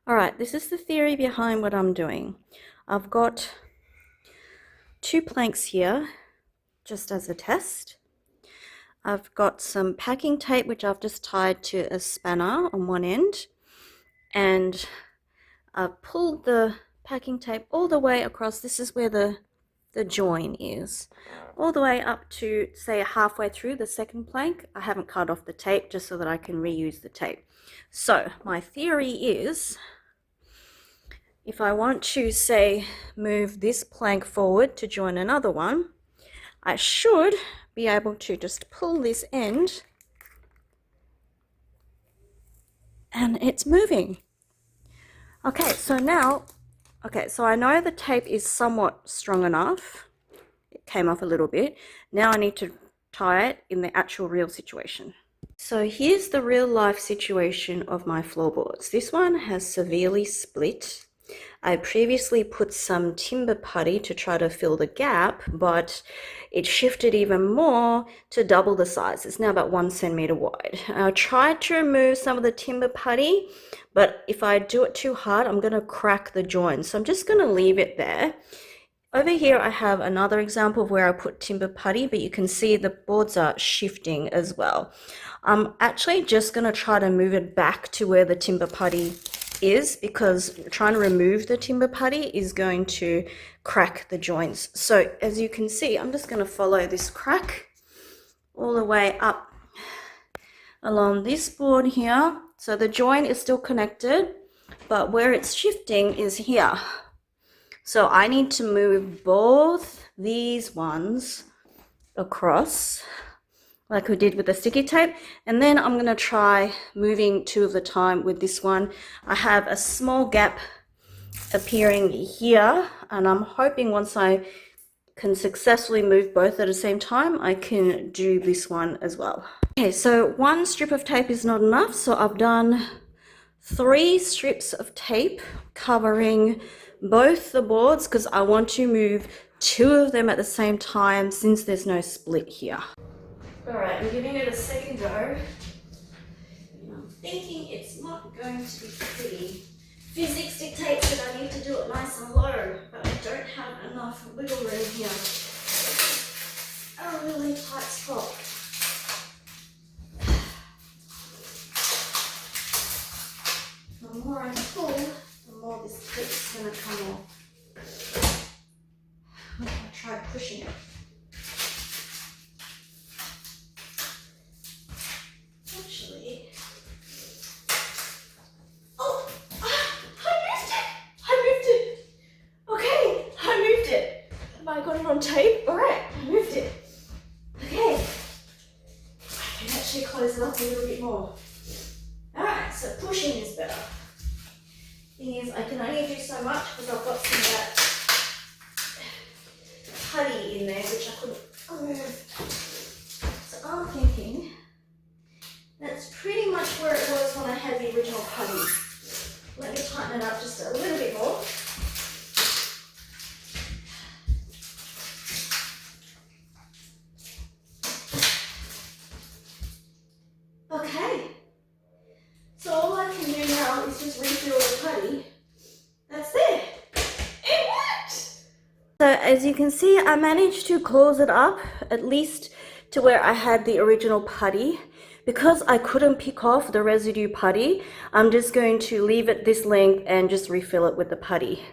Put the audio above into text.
All right, this is the theory behind what I'm doing. I've got 2 planks here, just as a test. I've got some packing tape, which I've just tied to a spanner on one end, and I've pulled the packing tape all the way across. This is where the join is, all the way up to, say, halfway through the second plank. I haven't cut off the tape just so that I can reuse the tape. So my theory is, if I want to, say, move this plank forward to join another one, I should be able to just pull this end and it's moving. Okay, so I know the tape is somewhat strong enough. It came off a little bit. Now I need to tie it in the actual real situation. So here's the real life situation of my floorboards. This one has severely split. I previously put some timber putty to try to fill the gap, but it shifted even more to double the size. It's now about 1 centimeter wide. I tried to remove some of the timber putty, but if I do it too hard, I'm going to crack the joint. So I'm just going to leave it there. Over here, I have another example of where I put timber putty, but you can see the boards are shifting as well. I'm actually just going to try to move it back to where the timber putty is, because trying to remove the timber putty is going to crack the joints. So as you can see, I'm just going to follow this crack all the way up along this board here. So the joint is still connected, but where it's shifting is here. So I need to move both these ones across like we did with the sticky tape, and then I'm going to try moving 2 at a time with this one. I have a small gap appearing here, and I'm hoping once I can successfully move both at the same time, I can do this one as well. Okay, so 1 strip of tape is not enough, so I've done 3 strips of tape covering both the boards because I want to move 2 of them at the same time since there's no split here. Alright, I'm giving it a second go. And I'm thinking it's not going to be pretty. Physics dictates that I need to do it nice and low, but I don't have enough wiggle room here. A really tight spot. The more I pull, the more this tape's going to come off. I'll try pushing it. Actually, oh, I moved it. Okay, I moved it. Have I got it on tape? All right, I moved it. Okay, I can actually close it up a little bit more. All right, so pushing is better. Thing is, I can only do so much because I've got some of that putty in there which I couldn't move. So I'm thinking that's pretty much where it was when I had the original putty. Let me tighten it up just a little bit more. Okay. So all I can do now is just refill the putty. That's there. It worked! So as you can see, I managed to close it up at least to where I had the original putty. Because I couldn't pick off the residue putty, I'm just going to leave it this length and just refill it with the putty.